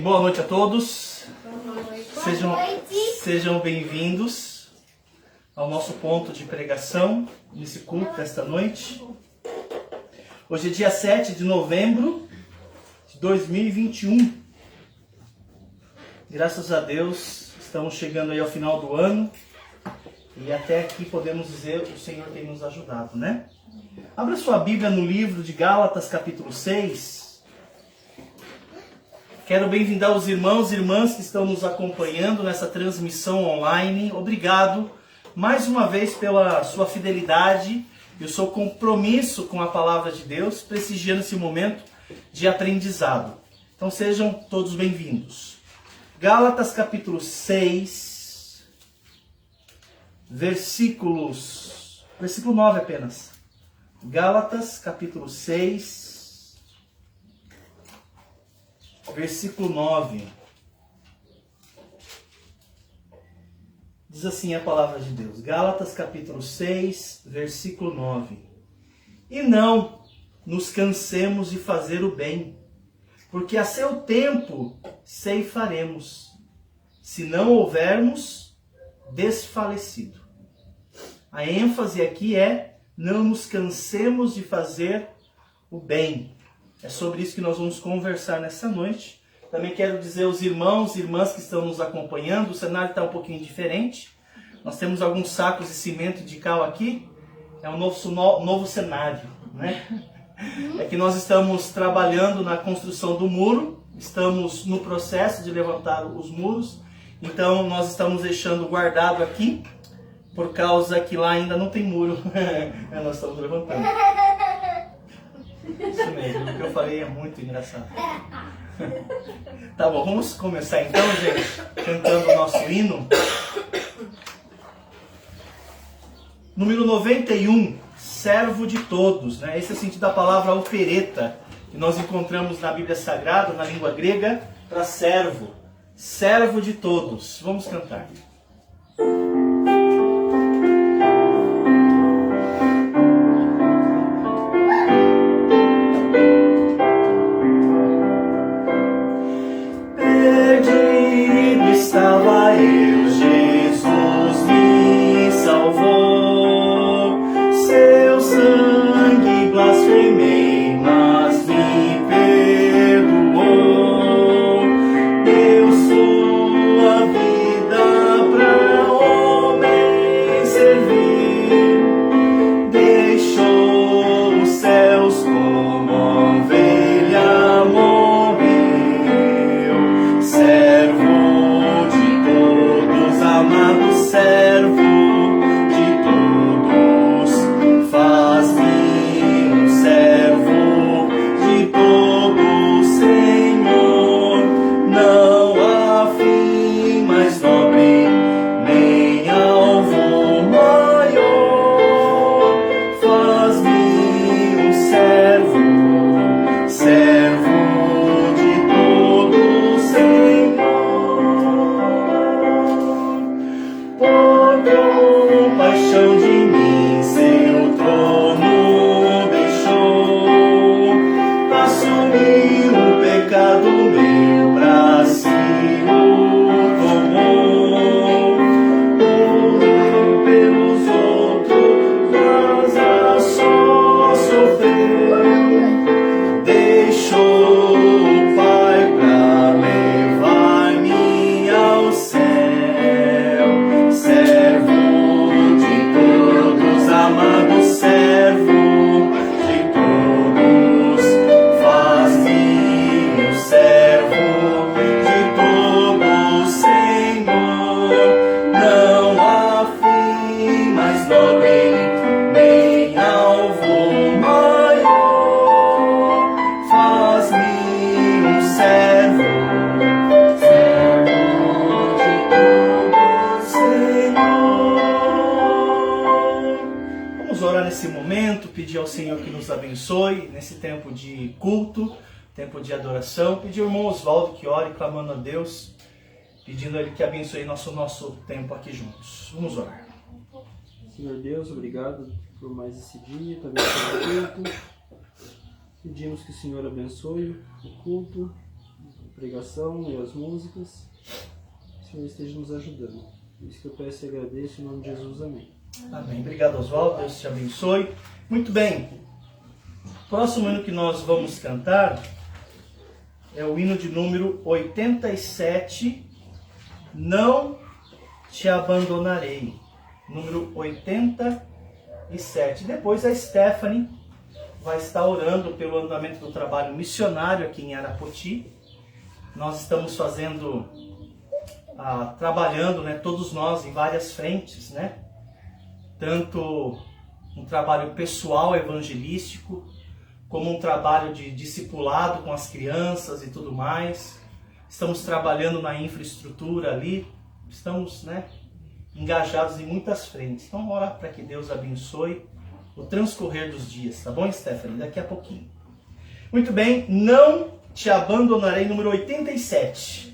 boa noite a todos. Boa noite. Sejam bem-vindos ao nosso ponto de pregação, nesse culto desta noite. Hoje é dia 7 de novembro de 2021. Graças a Deus, estamos chegando aí ao final do ano. E até aqui podemos dizer que o Senhor tem nos ajudado, né? Abra sua Bíblia no livro de Gálatas, capítulo 6. Quero bem-vindar os irmãos e irmãs que estão nos acompanhando nessa transmissão online. Obrigado mais uma vez pela sua fidelidade e o seu compromisso com a palavra de Deus, prestigiando esse momento de aprendizado. Então sejam todos bem-vindos. Gálatas, capítulo 6, versículo 9 apenas. Gálatas, capítulo 6, versículo 9. Diz assim a palavra de Deus. Gálatas, capítulo 6, versículo 9. E não nos cansemos de fazer o bem, porque a seu tempo ceifaremos, se não houvermos desfalecido. A ênfase aqui é: não nos cansemos de fazer o bem. É sobre isso que nós vamos conversar nessa noite. Também quero dizer aos irmãos e irmãs que estão nos acompanhando, o cenário está um pouquinho diferente. Nós temos alguns sacos de cimento de cal aqui. É um novo cenário, né? É que nós estamos trabalhando na construção do muro. Estamos no processo de levantar os muros. Então nós estamos deixando guardado aqui, por causa que lá ainda não tem muro. Nós estamos levantando. Isso mesmo, o que eu falei é muito engraçado. Tá bom, vamos começar então, gente, cantando o nosso hino. Número 91, servo de todos, né? Esse é o sentido da palavra opereta, que nós encontramos na Bíblia Sagrada, na língua grega, para servo. Servo de todos. Vamos cantar. Estava eu, Jesus me salvou, seu sangue blasfemei, mas me perdoou. Eu sou a vida para homem servir, deixou os céus como ovelha morreu, servo amado servo de todos, faz-me um servo de todos, Senhor. Não há fim mais nobre, nem alvo maior. Faz-me um servo, servo de todos, Senhor. Por compaixão de mim, seu trono deixou, assumiu o pecado meu, pra si o tomou, morreu pelos outros, mas a só sofreu, deixou o Pai pra levar-me ao céu. Servo de todos, amado servo de todos, faz-me um servo de todos, Senhor. Não há fim mais nobre, nem alvo maior. Faz-me um servo, servo de todos, Vamos orar nesse momento, pedir ao Senhor que nos abençoe nesse tempo de culto, tempo de adoração. Pedir ao irmão Oswaldo que ore, clamando a Deus, pedindo a Ele que abençoe nosso tempo aqui juntos. Vamos orar. Senhor Deus, obrigado por mais esse dia, também pelo culto. Pedimos que o Senhor abençoe o culto, pregação e as músicas. Que o Senhor esteja nos ajudando. Isso que eu peço e agradeço em nome de Jesus. Amém. Amém. Obrigado, Oswaldo. Deus te abençoe. Muito bem. O próximo hino que nós vamos cantar é o hino de número 87, Não Te Abandonarei. Número 87. Depois a Stephanie vai estar orando pelo andamento do trabalho missionário aqui em Arapoti. Nós estamos trabalhando, né, todos nós em várias frentes, né? Tanto um trabalho pessoal evangelístico, como um trabalho de discipulado com as crianças e tudo mais. Estamos trabalhando na infraestrutura ali, estamos, né, engajados em muitas frentes. Então, orar para que Deus abençoe o transcorrer dos dias, tá bom, Stephanie? Daqui a pouquinho. Muito bem, Não Te Abandonarei, número 87.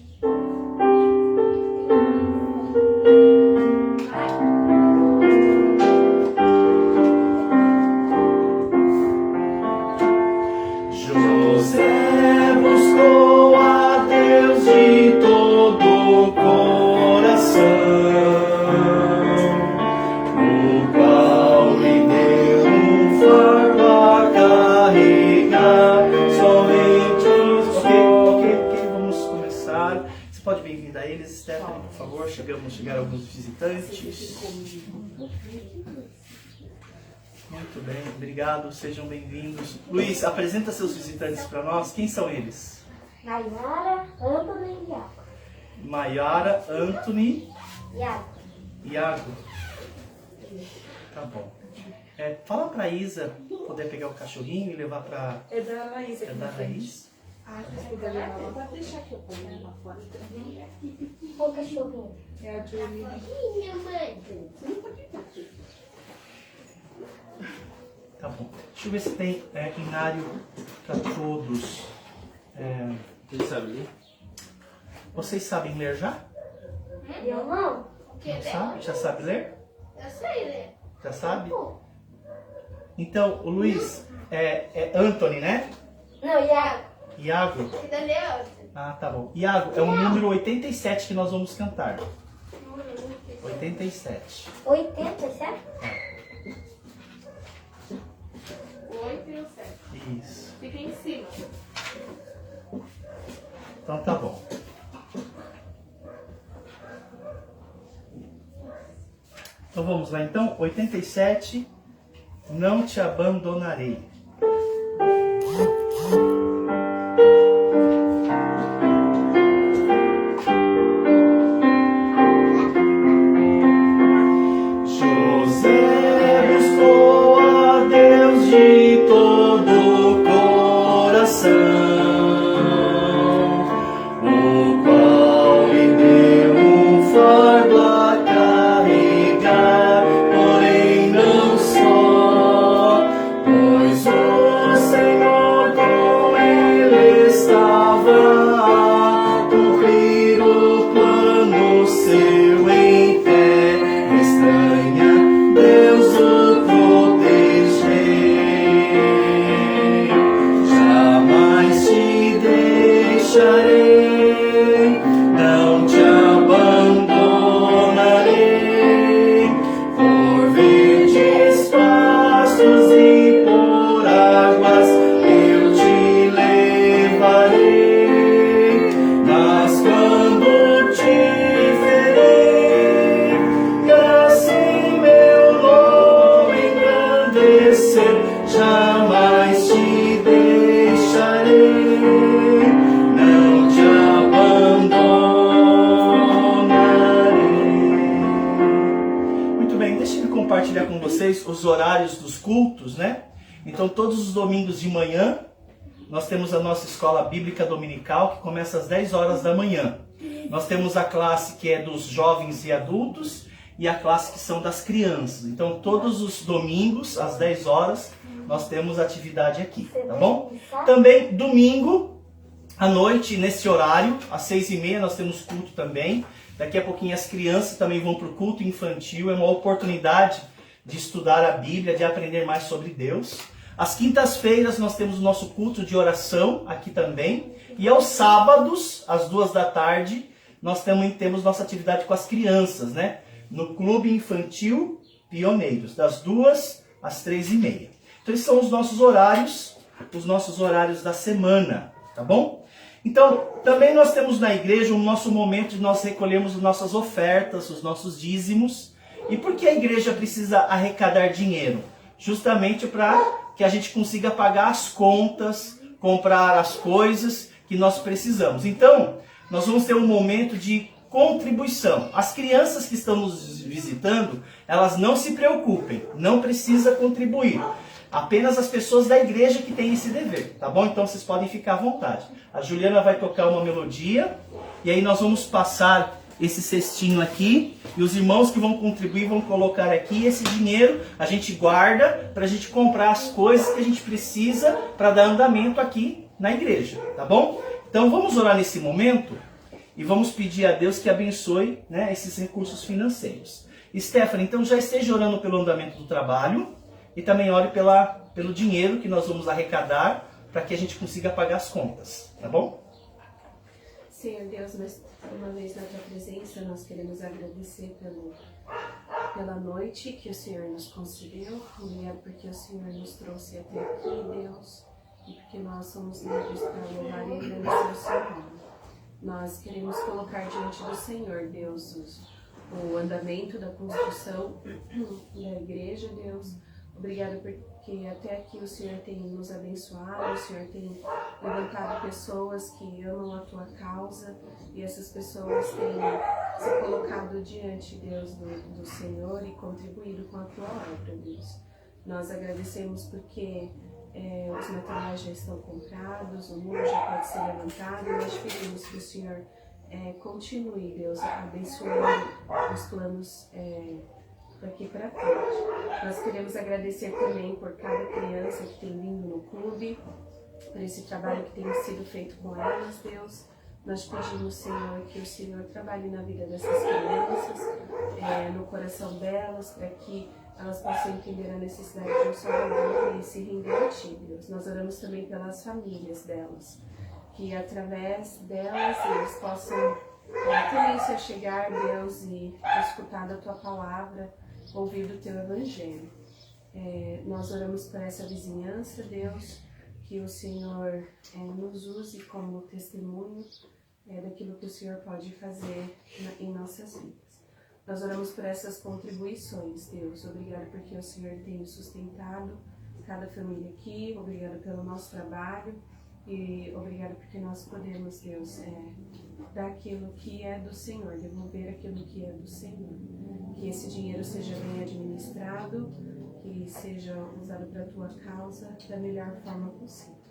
José buscou a Deus de todo o coração, o qual lhe deu um fardo a carregar, somente os... Ok, vamos começar. Você pode bem-vindo a eles, Stephanie, por favor. Chegaram alguns visitantes. Muito bem, obrigado, sejam bem-vindos. Luiz, apresenta seus visitantes para nós. Quem são eles? Maiara, Anthony e Iago. Maiara, Anthony e Iago. Tá bom. Fala para Isa poder pegar o cachorrinho e levar para... É da Laís. É da Raiz. Ah, se puder levar lá, pode deixar que eu ponho lá fora. O cachorrinho. É a Julie. Minha mãe. Tá bom. Deixa eu ver se tem inário para todos. Quem sabe ler? Vocês sabem ler já? Eu não. Não sabe? Já sabe ler? Eu sei ler. Já sabe? Então, o Luiz é Anthony, né? Não, Iago. Iago? Daniel. Ah, tá bom. Iago, é o número 87 que nós vamos cantar. 87. 87? O 8 e o 7. Isso. Fica em cima. Então tá bom. Então vamos lá então. 87. Não te abandonarei. José buscou a Deus de todo o coração, o qual lhe deu um fardo a carregar, porém não só, pois o Senhor com ele estava a cumprir o plano seu em fé estranha, Deus o protegeu. Jamais te deixarei, não te abandonarei, por verdes pastos e por águas eu te levarei, mas quando te ferir e assim meu nome engrandecer, jamais te deixarei, não te abandonarei. Muito bem, deixa eu compartilhar com vocês os horários dos cultos, né? Então, todos os domingos de manhã, nós temos a nossa escola bíblica dominical, que começa às 10 horas da manhã. Nós temos a classe que é dos jovens e adultos e a classe que são das crianças. Então, todos os domingos, às 10 horas, nós temos atividade aqui, tá bom? Também, domingo, à noite, nesse horário, às 6h30, nós temos culto também. Daqui a pouquinho as crianças também vão para o culto infantil. É uma oportunidade de estudar a Bíblia, de aprender mais sobre Deus. Às quintas-feiras nós temos o nosso culto de oração aqui também. E aos sábados, às 2 da tarde, nós temos nossa atividade com as crianças, né? No Clube Infantil Pioneiros, das 2 às 3h30. Então esses são os nossos horários da semana, tá bom? Então, também nós temos na igreja o nosso momento de nós recolhermos as nossas ofertas, os nossos dízimos. E por que a igreja precisa arrecadar dinheiro? Justamente para que a gente consiga pagar as contas, comprar as coisas que nós precisamos. Então, nós vamos ter um momento de contribuição. As crianças que estão nos visitando, elas não se preocupem, não precisa contribuir. Apenas as pessoas da igreja que têm esse dever, tá bom? Então vocês podem ficar à vontade. A Juliana vai tocar uma melodia e aí nós vamos passar esse cestinho aqui e os irmãos que vão contribuir vão colocar aqui. Esse dinheiro a gente guarda para a gente comprar as coisas que a gente precisa para dar andamento aqui na igreja, tá bom? Então vamos orar nesse momento e vamos pedir a Deus que abençoe, né, esses recursos financeiros. Stephanie, então já esteja orando pelo andamento do trabalho e também ore pelo dinheiro que nós vamos arrecadar para que a gente consiga pagar as contas, tá bom? Senhor Deus, mais uma vez na Tua presença, nós queremos agradecer pela noite que o Senhor nos concedeu. Obrigado porque o Senhor nos trouxe até aqui, Deus, e porque nós somos livres para louvar e agradecer o Seu nome. Nós queremos colocar diante do Senhor, Deus, o andamento da construção da igreja, Deus. Obrigada porque até aqui o Senhor tem nos abençoado, o Senhor tem levantado pessoas que amam a Tua causa e essas pessoas têm se colocado diante, Deus, do Senhor e contribuído com a Tua obra, Deus. Nós agradecemos porque os materiais já estão comprados, o muro já pode ser levantado e nós pedimos que o Senhor continue, Deus, abençoando os planos daqui para frente. Nós queremos agradecer também por cada criança que tem vindo no clube, por esse trabalho que tem sido feito com elas, Deus. Nós pedimos, Senhor, que o Senhor trabalhe na vida dessas crianças, no coração delas, para que elas possam entender a necessidade de um Salvador e se render a Ti, Deus. Nós oramos também pelas famílias delas, que através delas eles possam também se achegar, Deus, e escutar da Tua palavra, ouvir do Teu Evangelho. Nós oramos por essa vizinhança, Deus, que o Senhor nos use como testemunho daquilo que o Senhor pode fazer em nossas vidas. Nós oramos por essas contribuições, Deus. Obrigado porque o Senhor tem sustentado cada família aqui. Obrigado pelo nosso trabalho. E obrigado porque nós podemos, Deus, dar aquilo que é do Senhor, devolver aquilo que é do Senhor. Que esse dinheiro seja bem administrado, que seja usado para a Tua causa da melhor forma possível.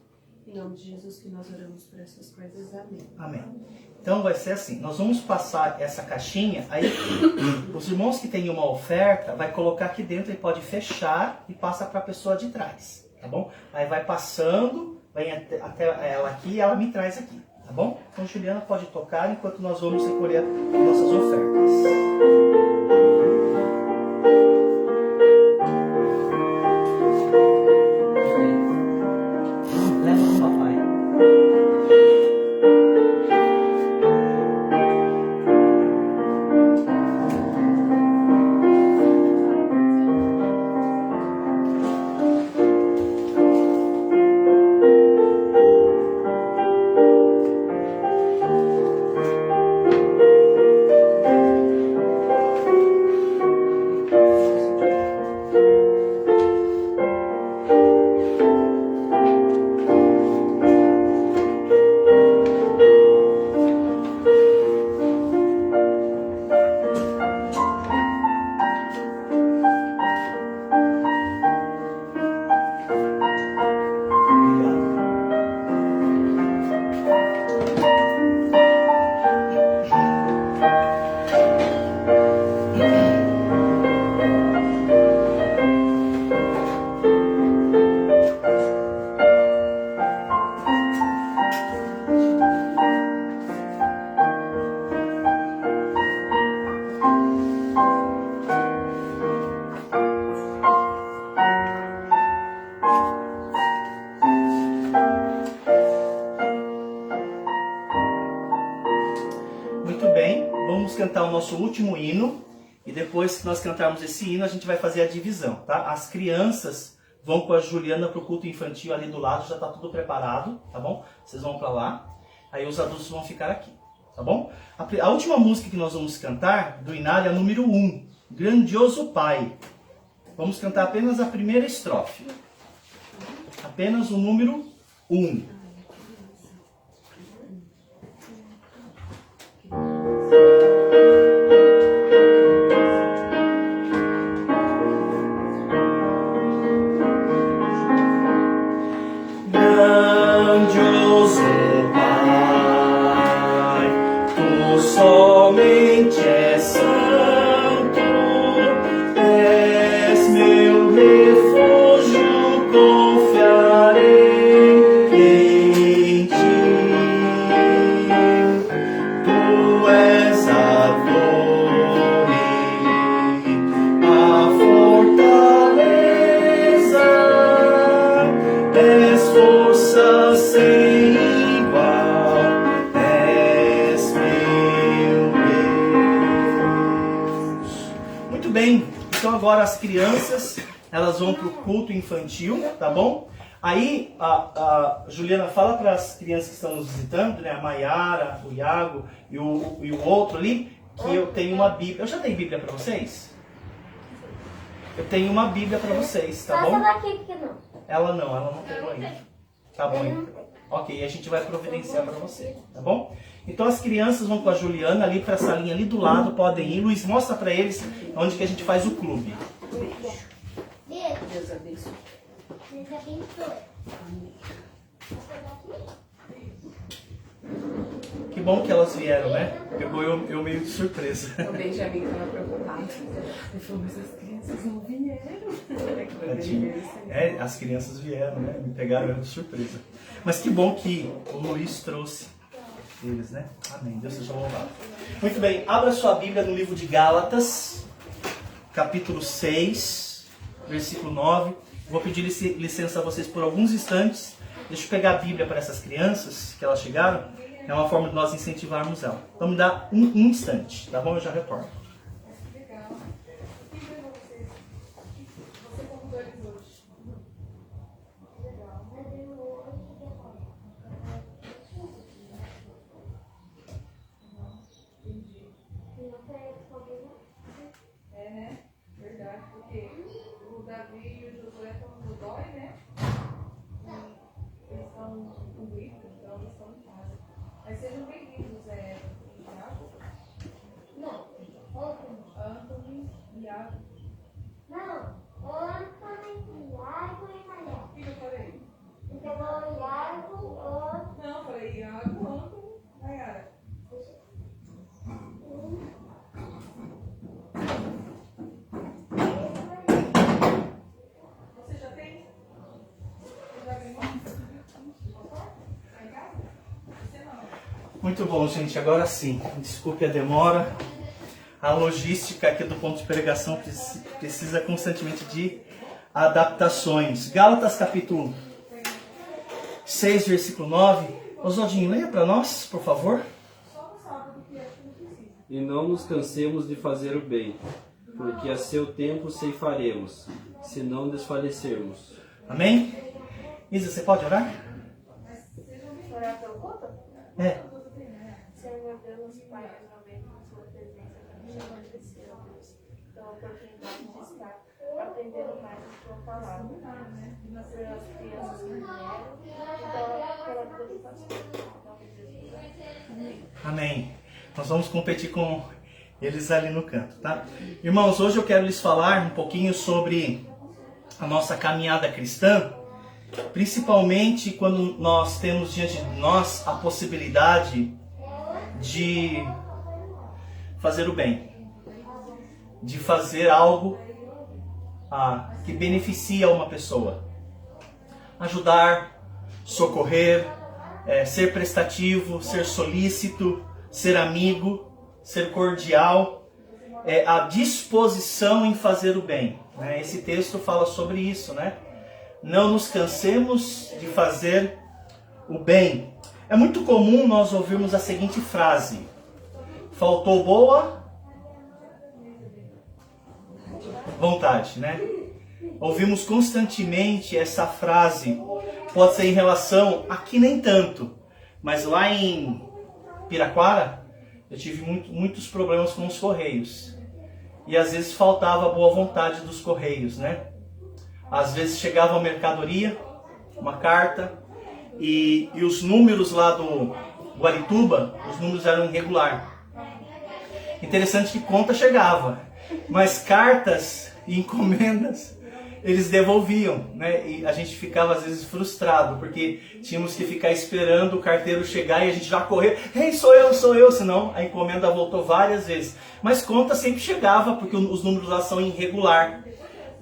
Em nome de Jesus que nós oramos por essas coisas. Amém. Amém. Então vai ser assim, nós vamos passar essa caixinha, aí os irmãos que têm uma oferta, vai colocar aqui dentro e pode fechar e passa para a pessoa de trás, tá bom? Aí vai passando, vem até ela aqui e ela me traz aqui, tá bom? Então Juliana pode tocar enquanto nós vamos recolher nossas ofertas. Leva pro papai. nosso último hino. E depois que nós cantarmos esse hino, a gente vai fazer a divisão, tá? As crianças vão com a Juliana pro culto infantil ali do lado, já tá tudo preparado, tá bom? Vocês vão para lá. Aí os adultos vão ficar aqui, tá bom? A última música que nós vamos cantar do Inário é a número 1, Grandioso Pai. Vamos cantar apenas a primeira estrofe. Apenas o número 1. Grandioso Pai, tu somente és santo, és meu refúgio, confiarei em ti. Tu és a glória, a fortaleza, és força sem igual, és meu Deus. Muito bem, então agora as crianças, elas vão para o culto infantil, tá bom? Aí a Juliana fala para as crianças que estão nos visitando, né, a Maiara, o Iago e o outro ali, que eu tenho uma Bíblia. Eu já dei Bíblia para vocês? Eu tenho uma Bíblia para vocês, tá bom? Passa daqui porque não. Ela não pegou ainda. Tá bom, então. Ok, a gente vai providenciar para você, tá bom? Então as crianças vão com a Juliana ali para a salinha ali do lado, podem ir. Luiz, mostra para eles onde que a gente faz o clube. Beijo. Deus abençoe. Deus abençoe. Que bom que elas vieram, né? Pegou eu meio de surpresa. O Benjamin estava preocupado. Ele falou, mas as crianças não vieram. Tadinho. É, as crianças vieram, né? Me pegaram eu de surpresa. Mas que bom que o Luiz trouxe eles, né? Amém. Deus seja louvado. Muito bem, abra sua Bíblia no livro de Gálatas, capítulo 6, versículo 9. Vou pedir licença a vocês por alguns instantes. Deixa eu pegar a Bíblia para essas crianças, que elas chegaram. É uma forma de nós incentivarmos ela. Então me dá um instante, tá bom? Eu já retorno. É, né? Verdade, porque o Davi e o Josué estão no dói, né? Eles estão com gripe, então eles estão em casa. Mas sejam bem-vindos, Iago, Não. Anthony, Iago. Não. Antônio, Iago e Maria. O que eu falei? Entendeu? Iago, Não, eu falei Iago, Anthony, Nayara. Você já tem? Você já ganhou? Tá em casa? Você não. Muito bom, gente. Agora sim. Desculpe a demora. A logística aqui do ponto de pregação precisa constantemente de adaptações. Gálatas capítulo 6, versículo 9. Oswaldinho, leia para nós, por favor. E não nos cansemos de fazer o bem, porque a seu tempo ceifaremos, se não desfalecermos. Amém? Isa, você pode orar? Orar pelo culto? É. Senhor meu Deus, nosso Pai, nós não vemos na sua presença, também agradecer a Deus pela oportunidade de estar aprendendo mais a sua palavra. Pelas crianças que vieram e pela vida do pastor. Em nome de Jesus. Amém. Nós vamos competir com eles ali no canto, tá? Irmãos, hoje eu quero lhes falar um pouquinho sobre a nossa caminhada cristã, principalmente quando nós temos diante de nós a possibilidade de fazer o bem, de fazer algo que beneficia uma pessoa, ajudar, socorrer, ser prestativo, ser solícito, ser amigo, ser cordial, a disposição em fazer o bem, né? Esse texto fala sobre isso, né? Não nos cansemos de fazer o bem. É muito comum nós ouvirmos a seguinte frase: faltou boa, vontade, né? Ouvimos constantemente essa frase, pode ser em relação, aqui nem tanto, mas lá em Piraquara, eu tive muitos problemas com os correios. E às vezes faltava a boa vontade dos correios, né? Às vezes chegava uma mercadoria, uma carta, e os números lá do Guarituba, os números eram irregulares. Interessante que conta chegava, mas cartas e encomendas eles devolviam, né? E a gente ficava às vezes frustrado, porque tínhamos que ficar esperando o carteiro chegar e a gente já correr, ei, sou eu, senão a encomenda voltou várias vezes. Mas conta sempre chegava, porque os números lá são irregular.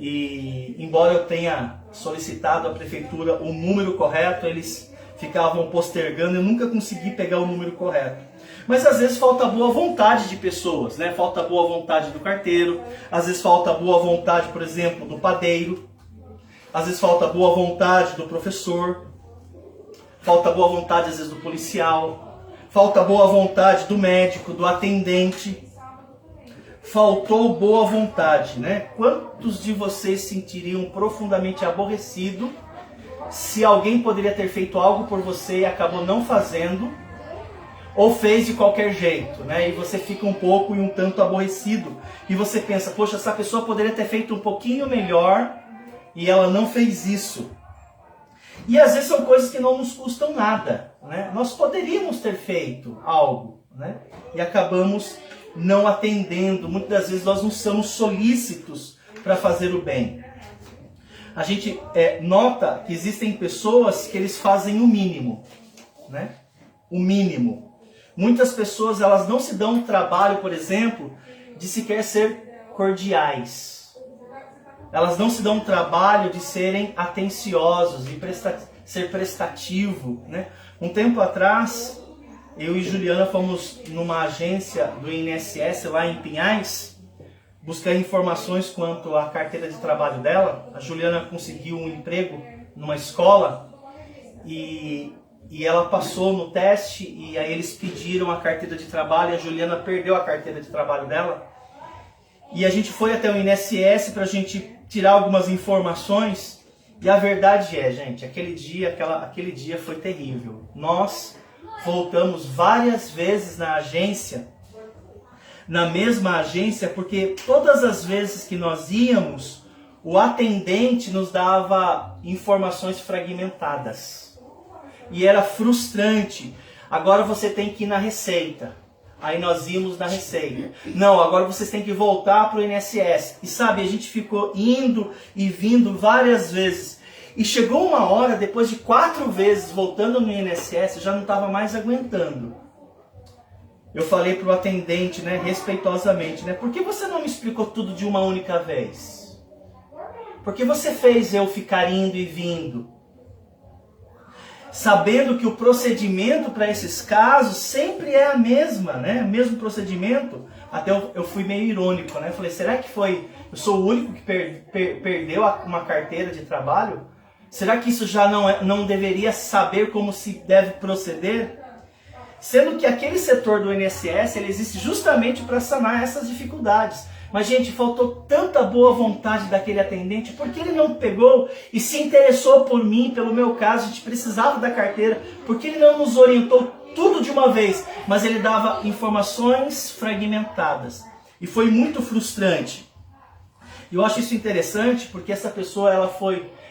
E embora eu tenha solicitado à prefeitura o número correto, eles ficavam postergando, eu nunca consegui pegar o número correto. Mas às vezes falta boa vontade de pessoas, né? Falta boa vontade do carteiro, às vezes falta boa vontade, por exemplo, do padeiro, às vezes falta boa vontade do professor, falta boa vontade às vezes do policial, falta boa vontade do médico, do atendente. Faltou boa vontade, né? Quantos de vocês se sentiriam profundamente aborrecido se alguém poderia ter feito algo por você e acabou não fazendo, ou fez de qualquer jeito, né? E você fica um pouco e um tanto aborrecido. E você pensa, poxa, essa pessoa poderia ter feito um pouquinho melhor e ela não fez isso. E às vezes são coisas que não nos custam nada, né? Nós poderíamos ter feito algo, né? E acabamos não atendendo. Muitas das vezes nós não somos solícitos para fazer o bem. A gente nota que existem pessoas que eles fazem o mínimo, né? O mínimo. Muitas pessoas, elas não se dão o trabalho, por exemplo, de sequer ser cordiais. Elas não se dão o trabalho de serem atenciosos, de ser prestativo, né? Um tempo atrás, eu e Juliana fomos numa agência do INSS lá em Pinhais, buscar informações quanto à carteira de trabalho dela. A Juliana conseguiu um emprego numa escola e ela passou no teste e aí eles pediram a carteira de trabalho e a Juliana perdeu a carteira de trabalho dela. E a gente foi até o INSS para a gente tirar algumas informações e a verdade é, gente, aquele dia foi terrível. Nós voltamos várias vezes na agência, na mesma agência, porque todas as vezes que nós íamos, o atendente nos dava informações fragmentadas. E era frustrante. Agora você tem que ir na Receita. Aí nós íamos na Receita. Não, agora vocês têm que voltar para o INSS. E sabe, a gente ficou indo e vindo várias vezes. E chegou uma hora, depois de 4 vezes voltando no INSS, eu já não estava mais aguentando. Eu falei para o atendente, né, respeitosamente, né, por que você não me explicou tudo de uma única vez? Por que você fez eu ficar indo e vindo? Sabendo que o procedimento para esses casos sempre é a mesma, né? O mesmo procedimento. Até eu fui meio irônico, né? Falei, será que eu sou o único que perdeu uma carteira de trabalho? Será que isso já não deveria saber como se deve proceder? Sendo que aquele setor do INSS, ele existe justamente para sanar essas dificuldades. Mas, gente, faltou tanta boa vontade daquele atendente, porque ele não pegou e se interessou por mim, pelo meu caso, a gente precisava da carteira, porque ele não nos orientou tudo de uma vez, mas ele dava informações fragmentadas. E foi muito frustrante. E eu acho isso interessante, porque essa pessoa,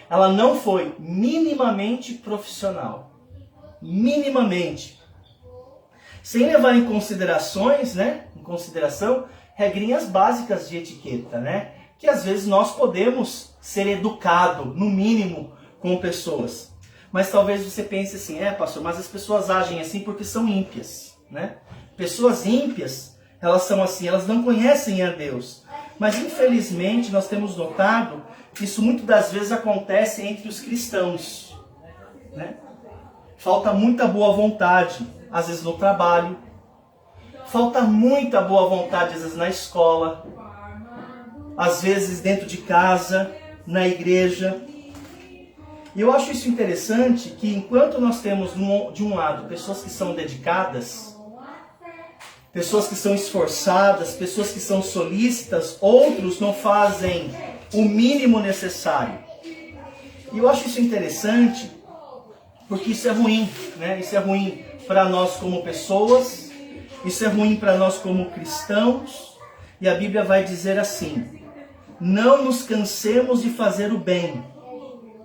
ela não foi minimamente profissional. Minimamente. Sem levar em consideração regrinhas básicas de etiqueta, né? Que às vezes nós podemos ser educados, no mínimo, com pessoas. Mas talvez você pense assim, pastor, mas as pessoas agem assim porque são ímpias, né? Pessoas ímpias, elas são assim, elas não conhecem a Deus. Mas infelizmente nós temos notado que isso muitas das vezes acontece entre os cristãos, né? Falta muita boa vontade, às vezes no trabalho. Falta muita boa vontade, às vezes na escola, às vezes dentro de casa, na igreja. E eu acho isso interessante, que enquanto nós temos de um lado pessoas que são dedicadas, pessoas que são esforçadas, pessoas que são solícitas, outros não fazem o mínimo necessário. E eu acho isso interessante, porque isso é ruim, né? Isso é ruim para nós como pessoas, isso é ruim para nós como cristãos, e a Bíblia vai dizer assim: não nos cansemos de fazer o bem,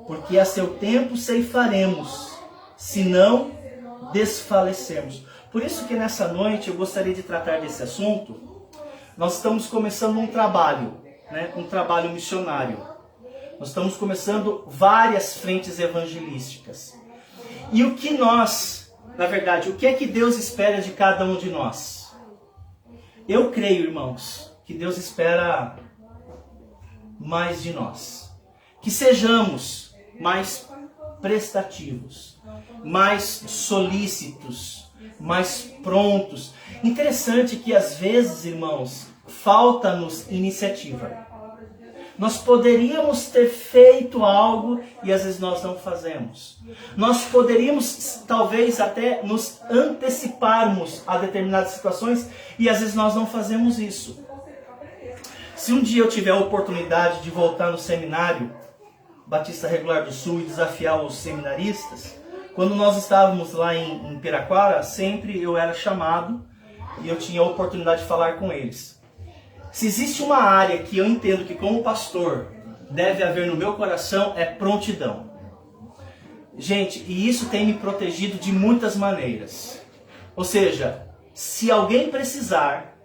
porque a seu tempo ceifaremos, se não desfalecermos. Por isso que nessa noite eu gostaria de tratar desse assunto. Nós estamos começando um trabalho, né? Um trabalho missionário. Nós estamos começando várias frentes evangelísticas. E o que nós, na verdade, o que é que Deus espera de cada um de nós? Eu creio, irmãos, que Deus espera mais de nós. Que sejamos mais prestativos, mais solícitos, mais prontos. Interessante que às vezes, irmãos, falta-nos iniciativa. Nós poderíamos ter feito algo e às vezes nós não fazemos. Nós poderíamos talvez até nos anteciparmos a determinadas situações e às vezes nós não fazemos isso. Se um dia eu tiver a oportunidade de voltar no seminário Batista Regular do Sul e desafiar os seminaristas, quando nós estávamos lá em Piraquara, sempre eu era chamado e eu tinha a oportunidade de falar com eles. Se existe uma área que eu entendo que como pastor deve haver no meu coração, é prontidão. Gente, e isso tem me protegido de muitas maneiras. Ou seja, se alguém precisar,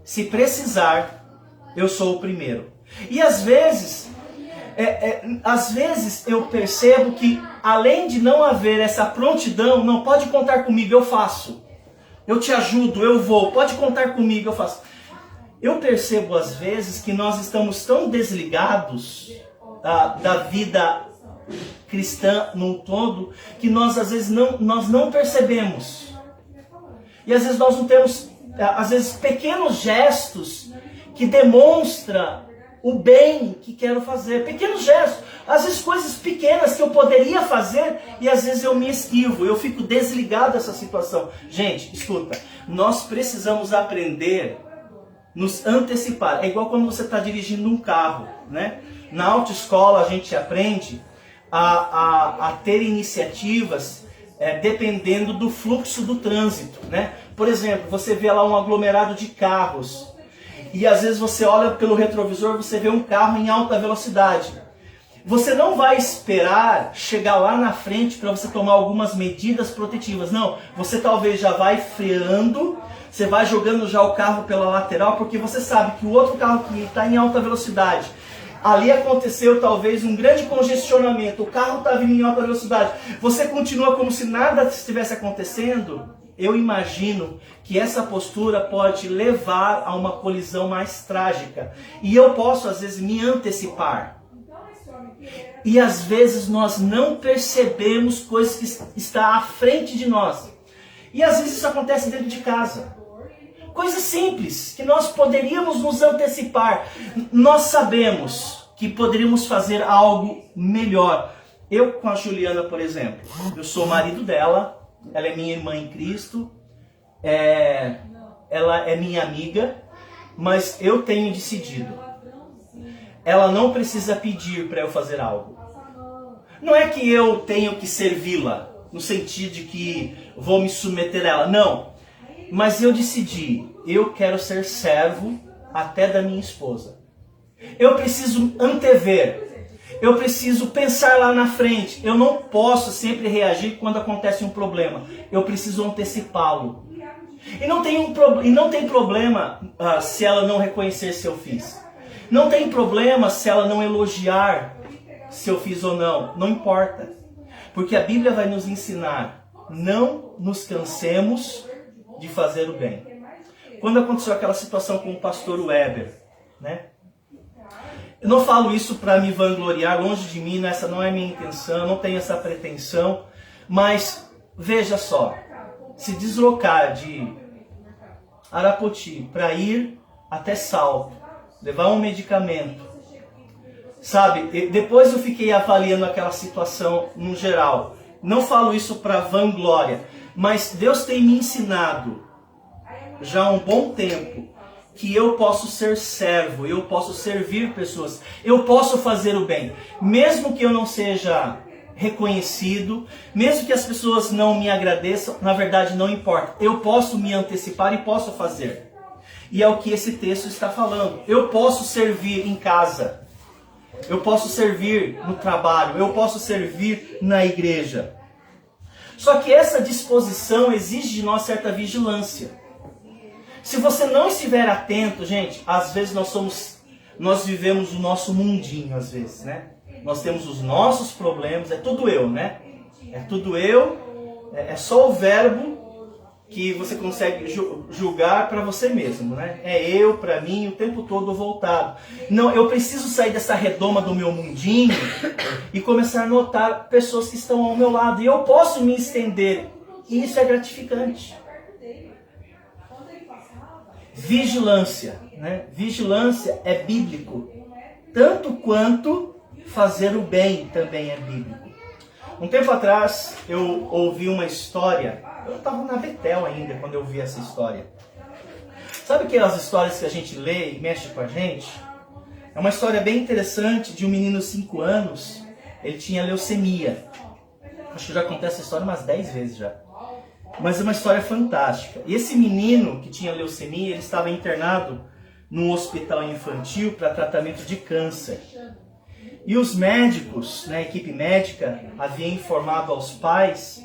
se precisar, eu sou o primeiro. E às vezes eu percebo que além de não haver essa prontidão, não, pode contar comigo, eu faço. Eu te ajudo, eu vou, pode contar comigo, eu faço. Eu percebo às vezes que nós estamos tão desligados da vida cristã num todo, que nós às vezes nós não percebemos. E às vezes nós não temos, às vezes, pequenos gestos que demonstram o bem que quero fazer. Pequenos gestos, às vezes coisas pequenas que eu poderia fazer e às vezes eu me esquivo, eu fico desligado dessa situação. Gente, escuta, nós precisamos aprender nos antecipar. É igual quando você está dirigindo um carro, né? Na autoescola a gente aprende a ter iniciativas dependendo do fluxo do trânsito, né? Por exemplo, você vê lá um aglomerado de carros e às vezes você olha pelo retrovisor, você vê um carro em alta velocidade. Você não vai esperar chegar lá na frente para você tomar algumas medidas protetivas. Não, você talvez já vai freando, você vai jogando já o carro pela lateral, porque você sabe que o outro carro que está em alta velocidade, ali aconteceu talvez um grande congestionamento, o carro está vindo em alta velocidade, você continua como se nada estivesse acontecendo. Eu imagino que essa postura pode levar a uma colisão mais trágica. E eu posso às vezes me antecipar. E às vezes nós não percebemos coisas que está à frente de nós. E às vezes isso acontece dentro de casa. Coisas simples, que nós poderíamos nos antecipar. Nós sabemos que poderíamos fazer algo melhor. Eu com a Juliana, por exemplo, eu sou marido dela, ela é minha irmã em Cristo, ela é minha amiga, mas eu tenho decidido. Ela não precisa pedir para eu fazer algo. Não é que eu tenho que servi-la, no sentido de que vou me submeter a ela. Não. Mas eu decidi, eu quero ser servo até da minha esposa. Eu preciso antever. Eu preciso pensar lá na frente. Eu não posso sempre reagir quando acontece um problema. Eu preciso antecipá-lo. E não tem problema se ela não reconhecer se eu fiz. Não tem problema se ela não elogiar se eu fiz ou não. Não importa. Porque a Bíblia vai nos ensinar. Não nos cansemos de fazer o bem. Quando aconteceu aquela situação com o pastor Weber, né? Eu não falo isso para me vangloriar, longe de mim, essa não é minha intenção, não tenho essa pretensão, mas veja só, se deslocar de Arapoti para ir até Salto, levar um medicamento, sabe? Depois eu fiquei avaliando aquela situação no geral. Não falo isso para vanglória, mas Deus tem me ensinado já há um bom tempo que eu posso ser servo, eu posso servir pessoas, eu posso fazer o bem, mesmo que eu não seja reconhecido, mesmo que as pessoas não me agradeçam, na verdade não importa, eu posso me antecipar e posso fazer. E é o que esse texto está falando. Eu posso servir em casa, eu posso servir no trabalho, eu posso servir na igreja. Só que essa disposição exige de nós certa vigilância. Se você não estiver atento, gente, às vezes nós vivemos o nosso mundinho, às vezes, né? Nós temos os nossos problemas, é tudo eu, né? É tudo eu, é só o verbo que você consegue julgar para você mesmo, né? É eu, para mim, o tempo todo voltado. Não, eu preciso sair dessa redoma do meu mundinho e começar a notar pessoas que estão ao meu lado. E eu posso me estender. E isso é gratificante. Vigilância, né? Vigilância é bíblico. Tanto quanto fazer o bem também é bíblico. Um tempo atrás eu ouvi uma história. Eu estava na Betel ainda quando eu vi essa história. Sabe aquelas histórias que a gente lê e mexe com a gente? É uma história bem interessante de um menino de 5 anos. Ele tinha leucemia. Acho que eu já contei essa história umas 10 vezes já. Mas é uma história fantástica. E esse menino que tinha leucemia, ele estava internado num hospital infantil para tratamento de câncer. E os médicos, né, a equipe médica, havia informado aos pais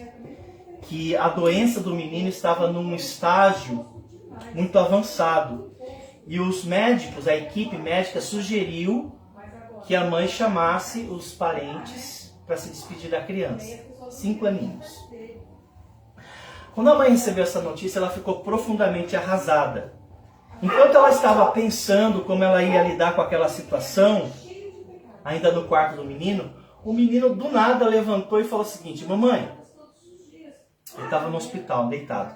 que a doença do menino estava num estágio muito avançado. E os médicos, a equipe médica sugeriu que a mãe chamasse os parentes para se despedir da criança. 5 aninhos. Quando a mãe recebeu essa notícia, ela ficou profundamente arrasada. Enquanto ela estava pensando como ela ia lidar com aquela situação, ainda no quarto do menino, o menino do nada levantou e falou o seguinte: mamãe, ele estava no hospital, deitado,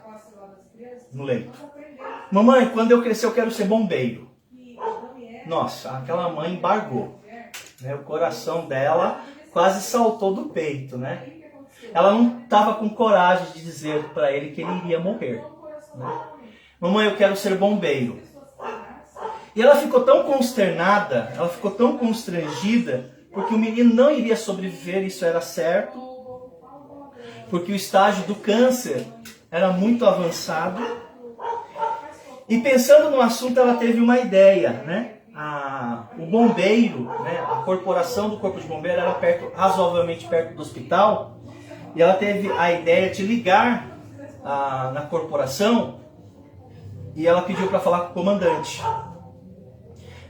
no leito. Mamãe, quando eu crescer eu quero ser bombeiro. Nossa, aquela mãe embargou, né? O coração dela quase saltou do peito, né? Ela não estava com coragem de dizer para ele que ele iria morrer, né? Mamãe, eu quero ser bombeiro. E ela ficou tão consternada, ela ficou tão constrangida, porque o menino não iria sobreviver, isso era certo, porque o estágio do câncer era muito avançado. E pensando no assunto, ela teve uma ideia, né? O bombeiro, né? A corporação do corpo de bombeiro era razoavelmente perto do hospital, e ela teve a ideia de ligar na corporação, e ela pediu para falar com o comandante.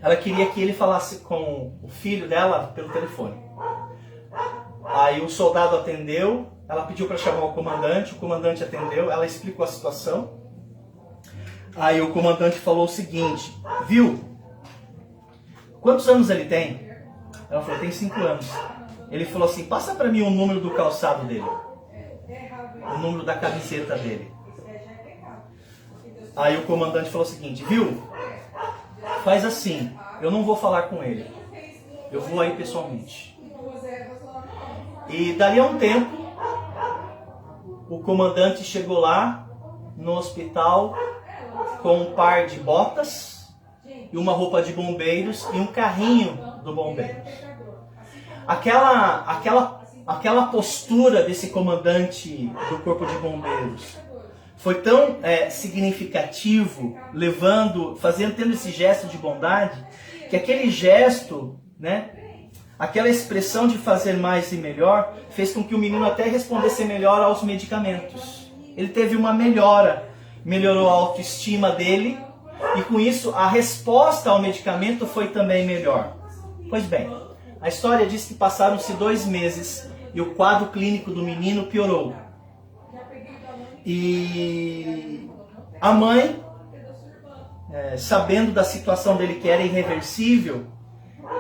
Ela queria que ele falasse com o filho dela pelo telefone. Aí o soldado atendeu, ela pediu para chamar o comandante atendeu, ela explicou a situação. Aí o comandante falou o seguinte: viu, quantos anos ele tem? Ela falou: tem 5 anos. Ele falou assim: passa para mim o número do calçado dele, o número da camiseta dele. Aí o comandante falou o seguinte: viu, faz assim, eu não vou falar com ele, eu vou aí pessoalmente. E dali a um tempo, o comandante chegou lá no hospital com um par de botas e uma roupa de bombeiros e um carrinho do bombeiro. Aquela postura desse comandante do corpo de bombeiros foi tão significativo, tendo esse gesto de bondade, que aquele gesto, né, aquela expressão de fazer mais e melhor, fez com que o menino até respondesse melhor aos medicamentos. Ele teve uma melhora, melhorou a autoestima dele, e com isso a resposta ao medicamento foi também melhor. Pois bem, a história diz que passaram-se 2 meses e o quadro clínico do menino piorou. E a mãe, sabendo da situação dele que era irreversível,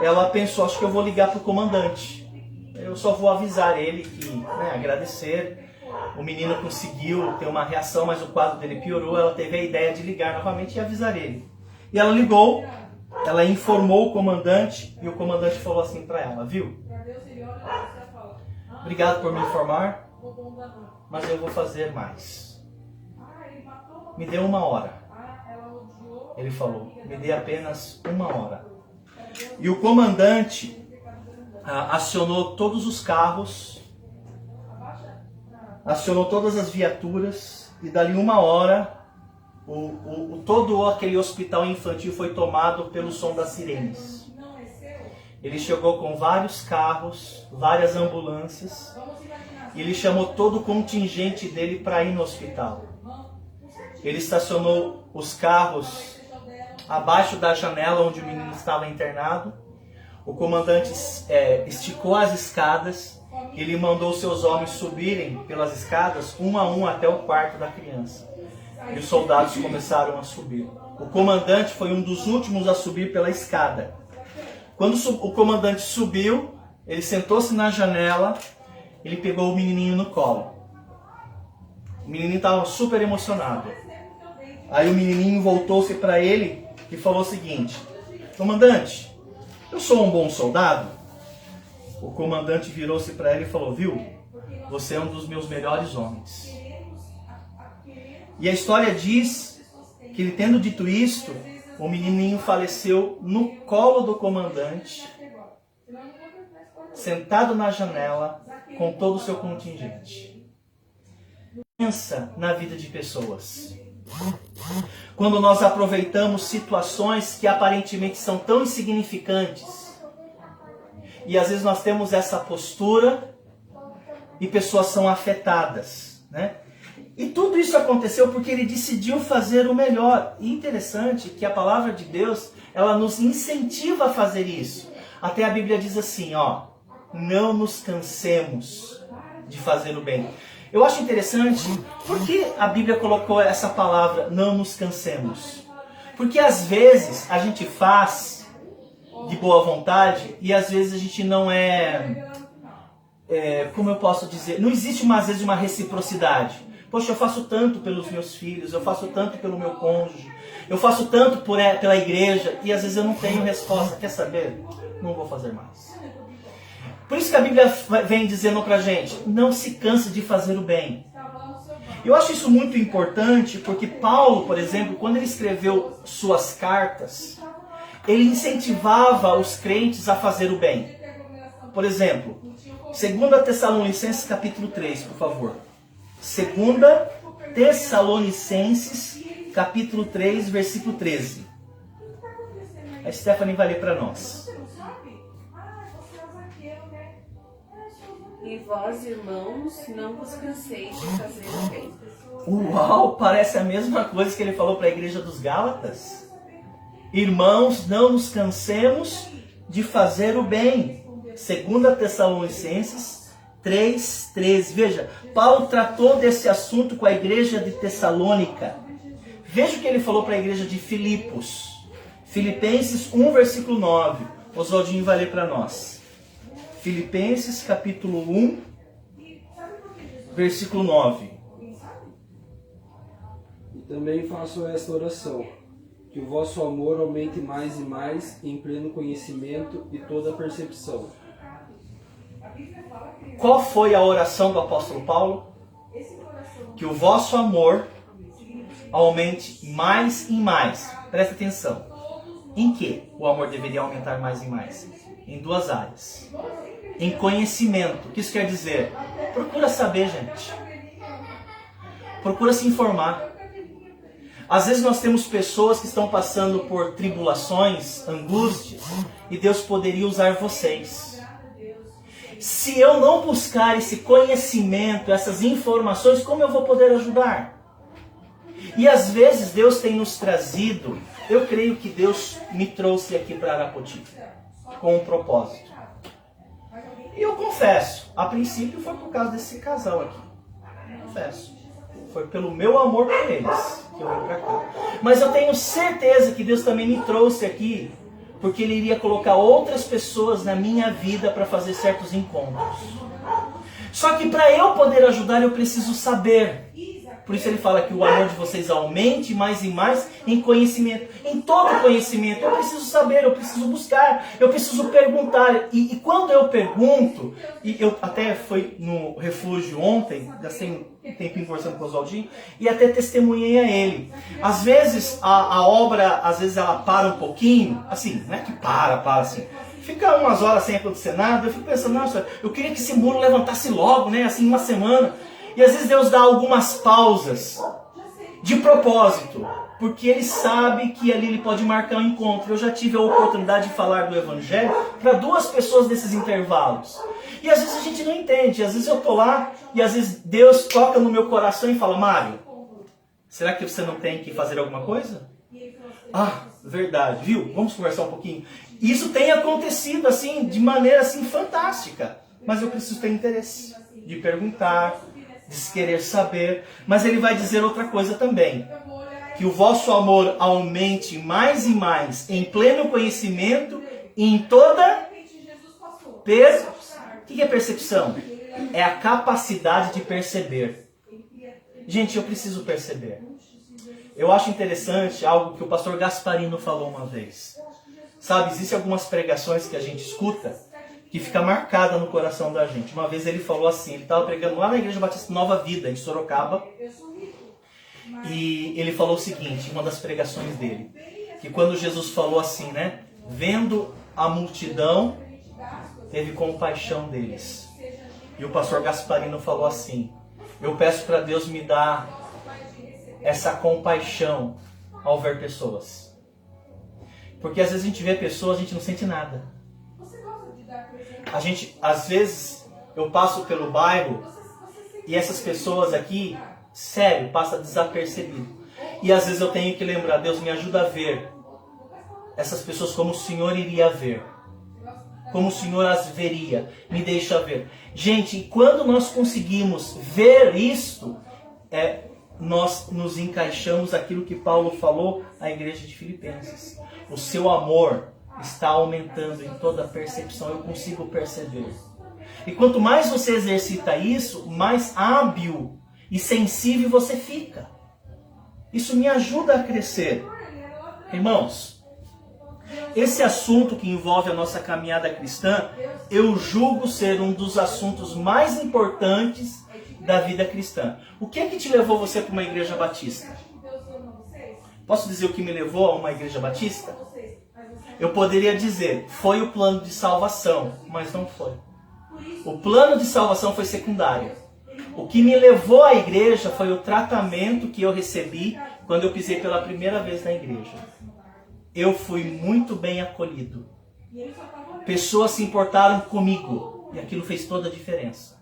ela pensou: acho que eu vou ligar para o comandante. Eu só vou avisar ele que, agradecer. O menino conseguiu ter uma reação, mas o quadro dele piorou. Ela teve a ideia de ligar novamente e avisar ele. E ela ligou, ela informou o comandante, e o comandante falou assim para ela: viu, obrigado por me informar, mas eu vou fazer mais. Me dê 1 hora. Ele falou, me dê apenas 1 hora. E o comandante acionou todos os carros, acionou todas as viaturas, e dali 1 hora, todo aquele hospital infantil foi tomado pelo som das sirenes. Ele chegou com vários carros, várias ambulâncias, e ele chamou todo o contingente dele para ir no hospital. Ele estacionou os carros abaixo da janela onde o menino estava internado. O comandante esticou as escadas. Ele mandou seus homens subirem pelas escadas, um a um, até o quarto da criança. E os soldados começaram a subir. O comandante foi um dos últimos a subir pela escada. Quando o comandante subiu, ele sentou-se na janela, ele pegou o menininho no colo. O menininho estava super emocionado. Aí o menininho voltou-se para ele e falou o seguinte: comandante, eu sou um bom soldado? O comandante virou-se para ele e falou: viu, você é um dos meus melhores homens. E a história diz que ele, tendo dito isto, o menininho faleceu no colo do comandante, sentado na janela, com todo o seu contingente. Pensa na vida de pessoas. Quando nós aproveitamos situações que aparentemente são tão insignificantes, e às vezes nós temos essa postura e pessoas são afetadas, né? E tudo isso aconteceu porque ele decidiu fazer o melhor. E interessante que a palavra de Deus, ela nos incentiva a fazer isso. Até a Bíblia diz assim, ó: não nos cansemos de fazer o bem. Eu acho interessante, por que a Bíblia colocou essa palavra, não nos cansemos? Porque às vezes a gente faz de boa vontade e às vezes a gente não como eu posso dizer, não existe às vezes uma reciprocidade. Poxa, eu faço tanto pelos meus filhos, eu faço tanto pelo meu cônjuge, eu faço tanto pela igreja e às vezes eu não tenho resposta. Quer saber? Não vou fazer mais. Por isso que a Bíblia vem dizendo pra gente, não se canse de fazer o bem. Eu acho isso muito importante porque Paulo, por exemplo, quando ele escreveu suas cartas, ele incentivava os crentes a fazer o bem. Por exemplo, 2 Tessalonicenses capítulo 3, por favor. 2 Tessalonicenses capítulo 3, versículo 13. A Stephanie vai ler para nós. E vós, irmãos, não vos canseis de fazer o bem. Uau, parece a mesma coisa que ele falou para a igreja dos Gálatas. Irmãos, não nos cansemos de fazer o bem. 2 Tessalonicenses 3:13. Veja, Paulo tratou desse assunto com a igreja de Tessalônica. Veja o que ele falou para a igreja de Filipos. Filipenses 1, versículo 9. Oswaldinho vai ler para nós. Filipenses capítulo 1, versículo 9. E também faço esta oração: que o vosso amor aumente mais e mais em pleno conhecimento e toda percepção. Qual foi a oração do apóstolo Paulo? Que o vosso amor aumente mais e mais. Presta atenção. Em que o amor deveria aumentar mais e mais? Em 2 áreas. Em conhecimento. O que isso quer dizer? Procura saber, gente. Procura se informar. Às vezes nós temos pessoas que estão passando por tribulações, angústias, e Deus poderia usar vocês. Se eu não buscar esse conhecimento, essas informações, como eu vou poder ajudar? E às vezes Deus tem nos trazido, eu creio que Deus me trouxe aqui para Arapoti, com um propósito. E eu confesso, a princípio foi por causa desse casal aqui. Confesso. Foi pelo meu amor por eles que eu vim para cá. Mas eu tenho certeza que Deus também me trouxe aqui porque Ele iria colocar outras pessoas na minha vida para fazer certos encontros. Só que para eu poder ajudar, eu preciso saber. Por isso ele fala que o amor de vocês aumente mais e mais em conhecimento. Em todo conhecimento. Eu preciso saber, eu preciso buscar, eu preciso perguntar. E quando eu pergunto, e eu até fui no refúgio ontem, gastei um tempinho conversando com o Oswaldinho, e até testemunhei a ele. Às vezes a obra, às vezes ela para um pouquinho, assim, não é que para assim. Fica umas horas sem acontecer nada, eu fico pensando, nossa, eu queria que esse muro levantasse logo, né, assim, uma semana. E às vezes Deus dá algumas pausas, de propósito, porque Ele sabe que ali Ele pode marcar um encontro. Eu já tive a oportunidade de falar do Evangelho para 2 pessoas nesses intervalos. E às vezes a gente não entende, às vezes eu estou lá e às vezes Deus toca no meu coração e fala, Mário, será que você não tem que fazer alguma coisa? Ah, verdade, viu? Vamos conversar um pouquinho. Isso tem acontecido assim, de maneira assim fantástica. Mas eu preciso ter interesse de perguntar, de querer saber. Mas ele vai dizer outra coisa também. Que o vosso amor aumente mais e mais em pleno conhecimento e em toda O que é percepção? É a capacidade de perceber. Gente, eu preciso perceber. Eu acho interessante algo que o pastor Gasparino falou uma vez. Sabe, existem algumas pregações que a gente escuta que fica marcada no coração da gente. Uma vez ele falou assim, ele estava pregando lá na Igreja Batista Nova Vida, em Sorocaba, e ele falou o seguinte, uma das pregações dele, que quando Jesus falou assim, né, vendo a multidão, teve compaixão deles. E o pastor Gasparino falou assim, eu peço para Deus me dar essa compaixão ao ver pessoas. Porque às vezes a gente vê pessoas, a gente não sente nada. A gente, às vezes, eu passo pelo bairro e essas pessoas aqui, sério, passa desapercebido. E às vezes eu tenho que lembrar, Deus me ajuda a ver essas pessoas como o Senhor iria ver. Como o Senhor as veria. Me deixa ver. Gente, quando nós conseguimos ver isto, nós nos encaixamos aquilo que Paulo falou à igreja de Filipenses. O seu amor está aumentando em toda a percepção. Eu consigo perceber. E quanto mais você exercita isso, mais hábil e sensível você fica. Isso me ajuda a crescer. Irmãos, esse assunto que envolve a nossa caminhada cristã, eu julgo ser um dos assuntos mais importantes da vida cristã. O que é que te levou você para uma igreja batista? Posso dizer o que me levou a uma igreja batista? Eu poderia dizer, foi o plano de salvação, mas não foi. O plano de salvação foi secundário. O que me levou à igreja foi o tratamento que eu recebi quando eu pisei pela primeira vez na igreja. Eu fui muito bem acolhido. Pessoas se importaram comigo e aquilo fez toda a diferença.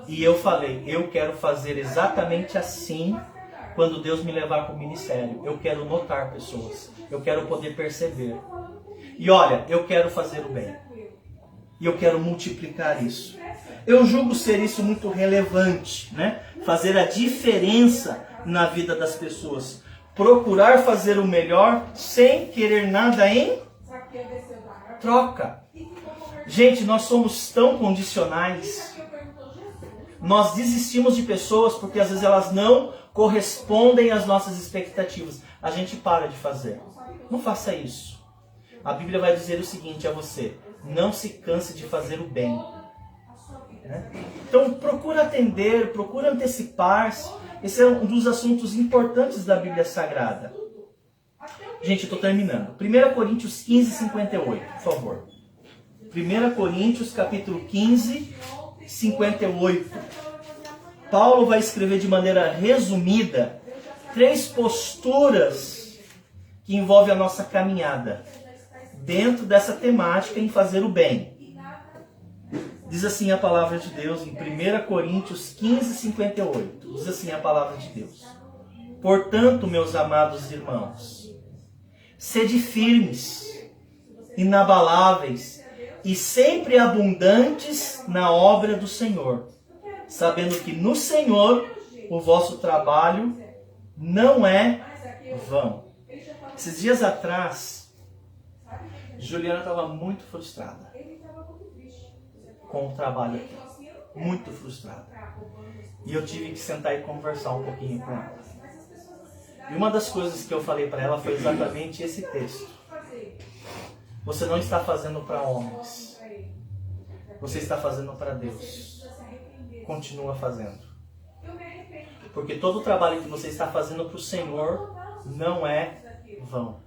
E eu falei, eu quero fazer exatamente assim quando Deus me levar para o ministério. Eu quero notar pessoas. Eu quero poder perceber. E olha, eu quero fazer o bem. E eu quero multiplicar isso. Eu julgo ser isso muito relevante, né? Fazer a diferença na vida das pessoas. Procurar fazer o melhor sem querer nada em troca. Gente, nós somos tão condicionais. Nós desistimos de pessoas porque às vezes elas não correspondem às nossas expectativas. A gente para de fazer. Não faça isso. A Bíblia vai dizer o seguinte a você: não se canse de fazer o bem. Então procura atender, procura antecipar-se. Esse é um dos assuntos importantes da Bíblia Sagrada. Gente, eu estou terminando. 1 Coríntios 15, 58, por favor. 1 Coríntios capítulo 15, 58. Paulo vai escrever de maneira resumida 3 posturas que envolvem a nossa caminhada dentro dessa temática em fazer o bem. Diz assim a palavra de Deus em 1 Coríntios 15, 58. Diz assim a palavra de Deus: portanto, meus amados irmãos, sede firmes, inabaláveis e sempre abundantes na obra do Senhor, sabendo que no Senhor o vosso trabalho não é vão. Esses dias atrás, Juliana estava muito frustrada com o trabalho aqui. muito frustrada. E eu tive que sentar e conversar um pouquinho com ela. E uma das coisas que eu falei para ela foi exatamente esse texto. Você não está fazendo para homens. Você está fazendo para Deus. Continua fazendo. Porque todo o trabalho que você está fazendo para o Senhor não é vão.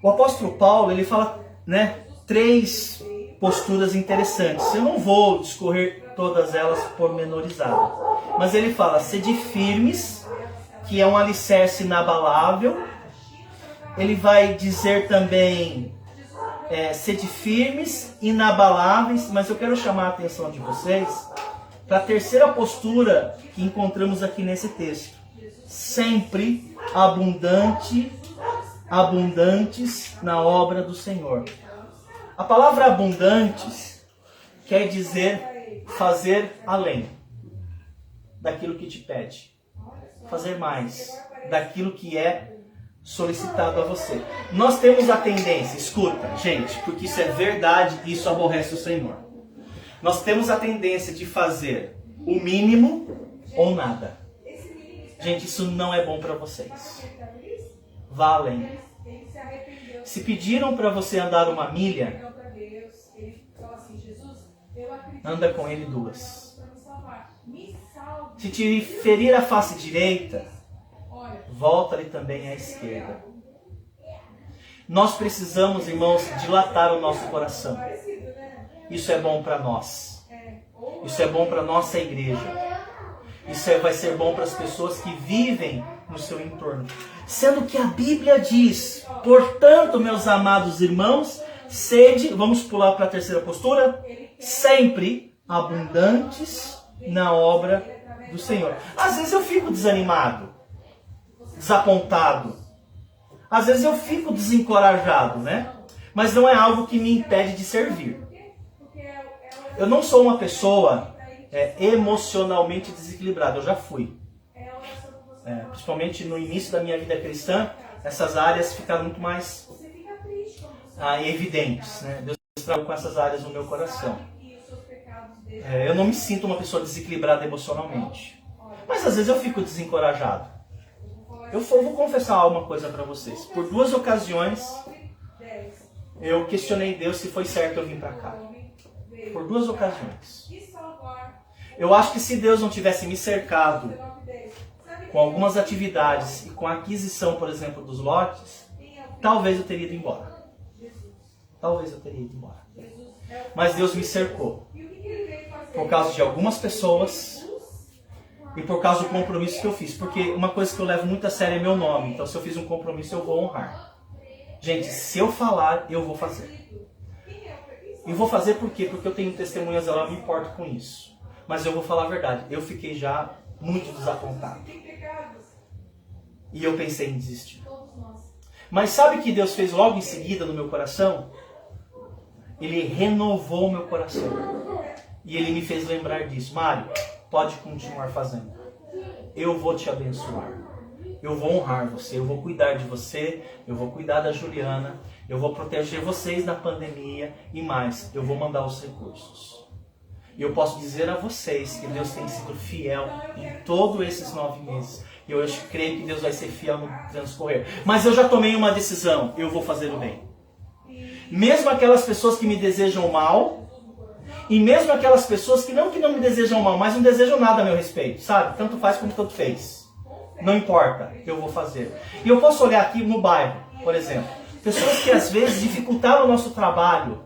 O apóstolo Paulo, ele fala, né, 3 posturas interessantes. Eu não vou discorrer todas elas pormenorizadas. Mas ele fala, sede firmes, que é um alicerce inabalável. Ele vai dizer também, sede firmes, inabaláveis. Mas eu quero chamar a atenção de vocês para a terceira postura que encontramos aqui nesse texto. Sempre abundantes na obra do Senhor. A palavra abundantes quer dizer fazer além daquilo que te pede. Fazer mais daquilo que é solicitado a você. Nós temos a tendência, escuta, gente, porque isso é verdade e isso aborrece o Senhor. Nós temos a tendência de fazer o mínimo ou nada. Gente, isso não é bom para vocês. Vá além. Se pediram para você andar 1 milha, anda com ele 2. Se te ferir a face direita, volta-lhe também à esquerda. Nós precisamos, irmãos, dilatar o nosso coração. Isso é bom para nós. Isso é bom para a nossa igreja. Isso vai ser bom para as pessoas que vivem no seu entorno. Sendo que a Bíblia diz, portanto, meus amados irmãos, sede, vamos pular para a terceira postura, sempre abundantes na obra do Senhor. Às vezes eu fico desanimado, desapontado. Às vezes eu fico desencorajado, né? Mas não é algo que me impede de servir. Eu não sou uma pessoa emocionalmente desequilibrada, eu já fui. Principalmente no início da minha vida cristã, essas áreas ficaram muito mais evidentes, né? Deus trabalhou com essas áreas no meu coração. Eu não me sinto uma pessoa desequilibrada emocionalmente. Mas às vezes eu fico desencorajado. Eu vou confessar uma coisa para vocês. Por 2 ocasiões, eu questionei Deus se foi certo eu vir para cá. Por 2 ocasiões. Eu acho que se Deus não tivesse me cercado com algumas atividades e com a aquisição, por exemplo, dos lotes, talvez eu teria ido embora. Talvez eu teria ido embora. Mas Deus me cercou. Por causa de algumas pessoas e por causa do compromisso que eu fiz. Porque uma coisa que eu levo muito a sério é meu nome. Então, se eu fiz um compromisso, eu vou honrar. Gente, se eu falar, eu vou fazer. E vou fazer por quê? Porque eu tenho testemunhas, eu não me importo com isso. Mas eu vou falar a verdade. Eu fiquei já muito desapontado. E eu pensei em desistir. Mas sabe o que Deus fez logo em seguida no meu coração? Ele renovou o meu coração. E Ele me fez lembrar disso. Mário, pode continuar fazendo. Eu vou te abençoar. Eu vou honrar você. Eu vou cuidar de você. Eu vou cuidar da Juliana. Eu vou proteger vocês na pandemia. E mais, eu vou mandar os recursos. E eu posso dizer a vocês que Deus tem sido fiel em todos esses 9 meses. E eu creio que Deus vai ser fiel no transcorrer. Mas eu já tomei uma decisão. Eu vou fazer o bem. Mesmo aquelas pessoas que me desejam mal. E mesmo aquelas pessoas que não me desejam mal, mas não desejam nada a meu respeito. Sabe? Tanto faz como tanto fez. Não importa. Eu vou fazer. E eu posso olhar aqui no bairro, por exemplo. Pessoas que às vezes dificultaram o nosso trabalho.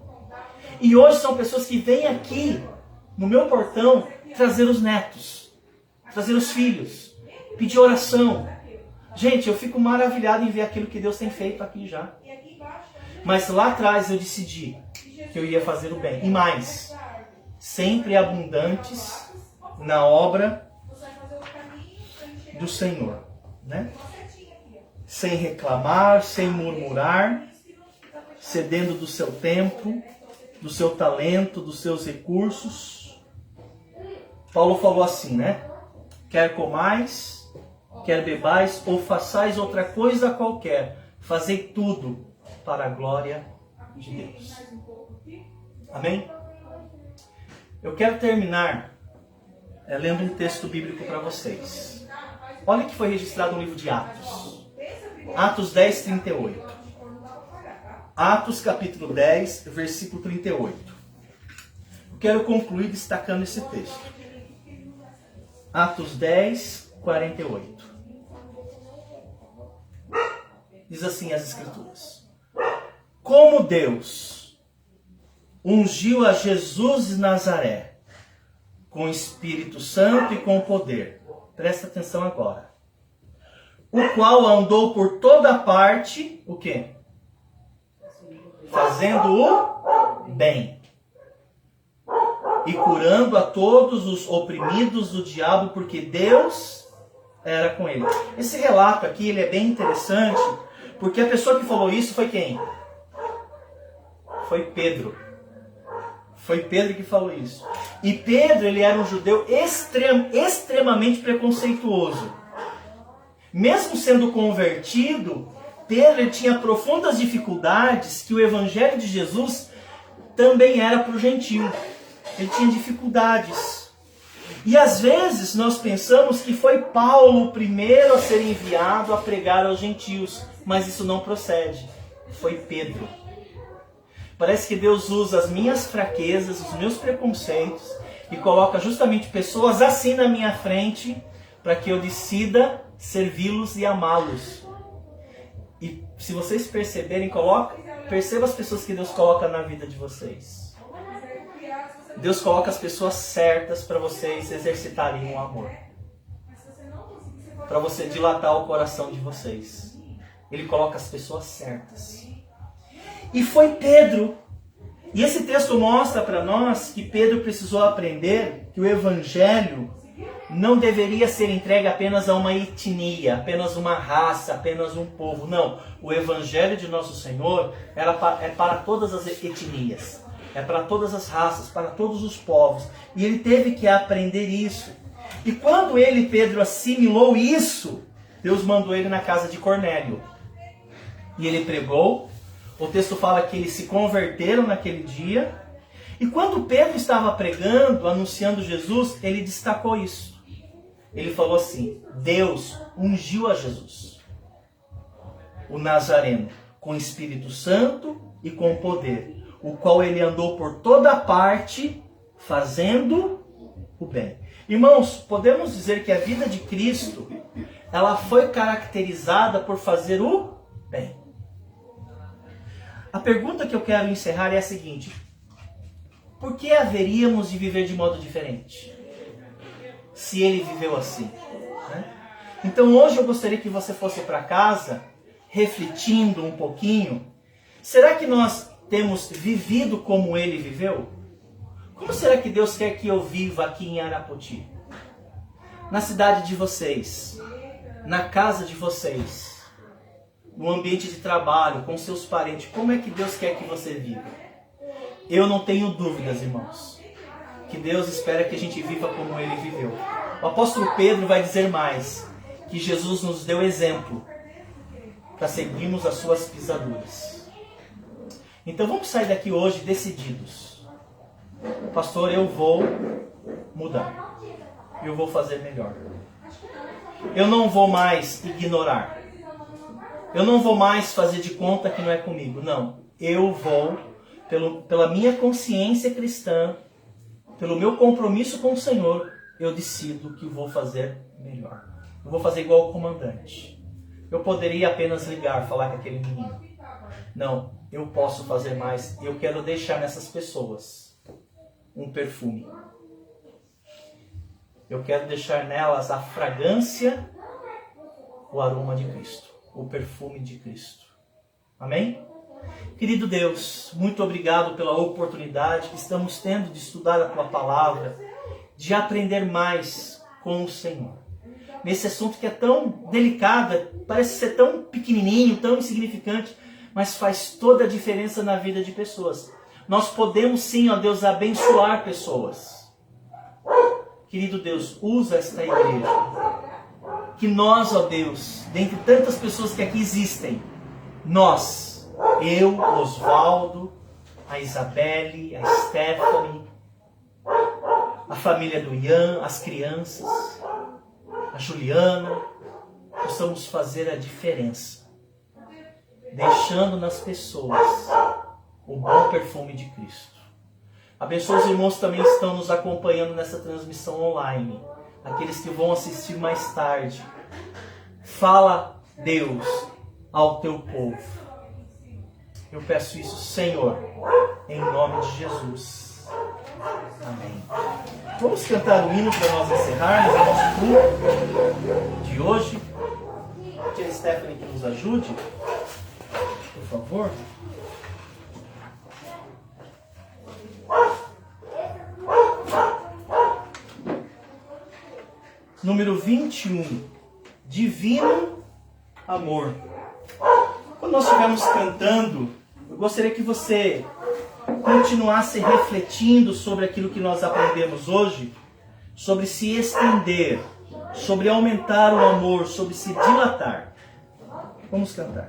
E hoje são pessoas que vêm aqui no meu portão trazer os netos, trazer os filhos, pedir oração. Gente, eu fico maravilhado em ver aquilo que Deus tem feito aqui já. Mas lá atrás eu decidi que eu ia fazer o bem. E mais, sempre abundantes na obra do Senhor, né? Sem reclamar, sem murmurar, cedendo do seu tempo, do seu talento, dos seus recursos. Paulo falou assim, né? Quer comais, quer bebais, ou façais outra coisa qualquer, fazei tudo para a glória de Deus. Amém? Eu quero terminar lendo um texto bíblico para vocês. Olha que foi registrado no livro de Atos. Atos 10, 38. Atos capítulo 10, versículo 38. Eu quero concluir destacando esse texto. Atos 10, 48. Diz assim as Escrituras: como Deus ungiu a Jesus de Nazaré com Espírito Santo e com poder. Presta atenção agora. O qual andou por toda parte, o quê? Fazendo o bem. E curando a todos os oprimidos do diabo, porque Deus era com ele. Esse relato aqui ele é bem interessante, porque a pessoa que falou isso foi quem? Foi Pedro. Foi Pedro que falou isso. E Pedro, ele era um judeu extremamente preconceituoso. Mesmo sendo convertido, Pedro ele tinha profundas dificuldades que o evangelho de Jesus também era para o gentio. Ele tinha dificuldades. E às vezes nós pensamos que foi Paulo o primeiro a ser enviado a pregar aos gentios. Mas isso não procede. Foi Pedro. Parece que Deus usa as minhas fraquezas, os meus preconceitos e coloca justamente pessoas assim na minha frente para que eu decida servi-los e amá-los. E se vocês perceberem, perceba as pessoas que Deus coloca na vida de vocês. Deus coloca as pessoas certas para vocês exercitarem o amor. Para você dilatar o coração de vocês. Ele coloca as pessoas certas. E foi Pedro. E esse texto mostra para nós que Pedro precisou aprender que o evangelho não deveria ser entregue apenas a uma etnia, apenas uma raça, apenas um povo. Não. O evangelho de nosso Senhor é para todas as etnias. É para todas as raças, para todos os povos. E ele teve que aprender isso. E quando Pedro, assimilou isso, Deus mandou ele na casa de Cornélio. E ele pregou. O texto fala que eles se converteram naquele dia. E quando Pedro estava pregando, anunciando Jesus, ele destacou isso. Ele falou assim: Deus ungiu a Jesus, o Nazareno, com Espírito Santo e com poder, o qual ele andou por toda parte, fazendo o bem. Irmãos, podemos dizer que a vida de Cristo, ela foi caracterizada por fazer o bem. A pergunta que eu quero encerrar é a seguinte: por que haveríamos de viver de modo diferente, se ele viveu assim? Né? Então hoje eu gostaria que você fosse para casa, refletindo um pouquinho. Será que nós temos vivido como ele viveu? Como será que Deus quer que eu viva aqui em Arapoti? Na cidade de vocês, na casa de vocês, no ambiente de trabalho, com seus parentes. Como é que Deus quer que você viva? Eu não tenho dúvidas, irmãos, que Deus espera que a gente viva como ele viveu. O apóstolo Pedro vai dizer mais, que Jesus nos deu exemplo para seguirmos as suas pisaduras. Então vamos sair daqui hoje decididos. Pastor, eu vou mudar. Eu vou fazer melhor. Eu não vou mais ignorar. Eu não vou mais fazer de conta que não é comigo. Não. Eu vou, pela minha consciência cristã, pelo meu compromisso com o Senhor, eu decido que vou fazer melhor. Eu vou fazer igual o comandante. Eu poderia apenas ligar, falar com aquele menino. Não, eu posso fazer mais. Eu quero deixar nessas pessoas um perfume. Eu quero deixar nelas a fragrância, o aroma de Cristo. O perfume de Cristo. Amém? Querido Deus, muito obrigado pela oportunidade que estamos tendo de estudar a Tua Palavra, de aprender mais com o Senhor. Nesse assunto que é tão delicado, parece ser tão pequenininho, tão insignificante, mas faz toda a diferença na vida de pessoas. Nós podemos sim, ó Deus, abençoar pessoas. Querido Deus, usa esta igreja. Que nós, ó Deus, dentre tantas pessoas que aqui existem, nós, eu, Osvaldo, a Isabelle, a Stephanie, família do Ian, as crianças, a Juliana, possamos fazer a diferença, deixando nas pessoas o bom perfume de Cristo. Abençoa os irmãos que também estão nos acompanhando nessa transmissão online, aqueles que vão assistir mais tarde. Fala, Deus, ao teu povo. Eu peço isso, Senhor, em nome de Jesus. Amém. Vamos cantar o hino para nós encerrarmos o nosso culto de hoje. Que a Stephanie que nos ajude, por favor. Número 21, Divino Amor. Quando nós estivermos cantando, eu gostaria que você continuasse refletindo sobre aquilo que nós aprendemos hoje, sobre se estender, sobre aumentar o amor, sobre se dilatar. Vamos cantar.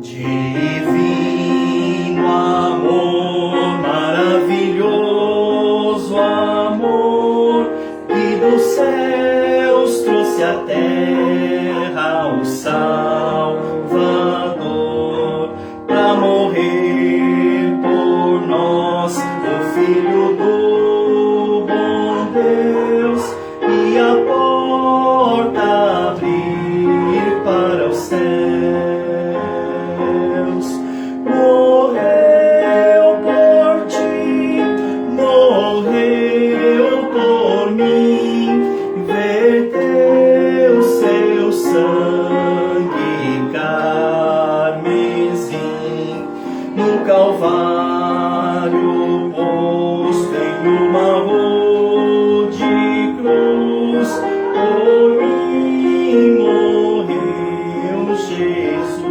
Divino amor, maravilhoso amor, que dos céus trouxe a terra o Salvador, para morrer por nós, o Filho do bom Deus, e a porta abrir para os céus. Morreu por ti, morreu por mim, verteu seu sangue carmesim no Calvário, posto em uma rude cruz, por mim morreu Jesus.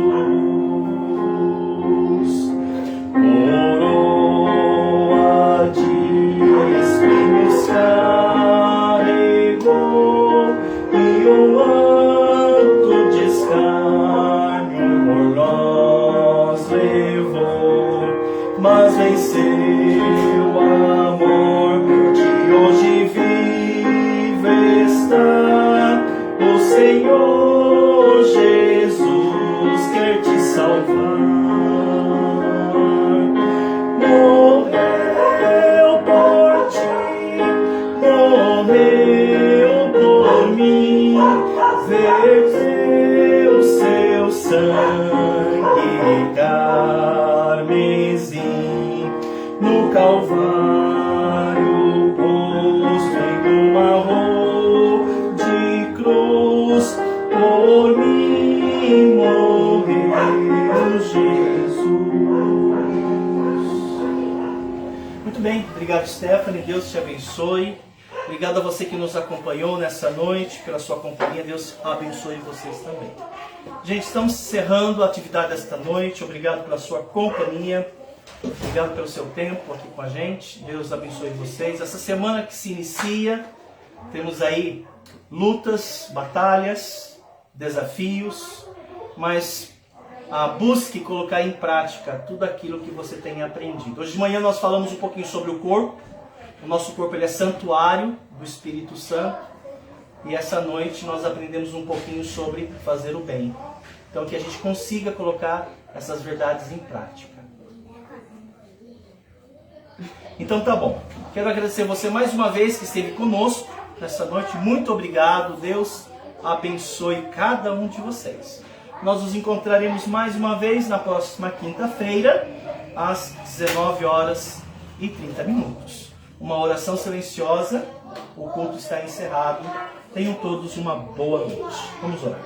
Coroa de espinhos carregou, e um manto de escárnio por nós levou, mas venceu a morte, hoje vive está. O Senhor Jesus quer te salvar. Morreu por ti, morreu por mim, verteu seu sangue carmesim no Calvário, posto em uma rude cruz, por mim morreu Jesus. Muito bem, obrigado Stephanie, Deus te abençoe. Obrigado a você que nos acompanhou nessa noite, pela sua companhia. Deus abençoe vocês também. Gente, estamos encerrando a atividade desta noite. Obrigado pela sua companhia. Obrigado pelo seu tempo aqui com a gente. Deus abençoe vocês. Essa semana que se inicia, temos aí lutas, batalhas, desafios, mas busque colocar em prática tudo aquilo que você tem aprendido. Hoje de manhã nós falamos um pouquinho sobre o corpo. O nosso corpo ele é santuário do Espírito Santo. E essa noite nós aprendemos um pouquinho sobre fazer o bem. Então que a gente consiga colocar essas verdades em prática. Então tá bom. Quero agradecer você mais uma vez que esteve conosco nessa noite. Muito obrigado. Deus abençoe cada um de vocês. Nós nos encontraremos mais uma vez na próxima quinta-feira, às 19h30. Uma oração silenciosa. O culto está encerrado. Tenham todos uma boa noite. Vamos orar.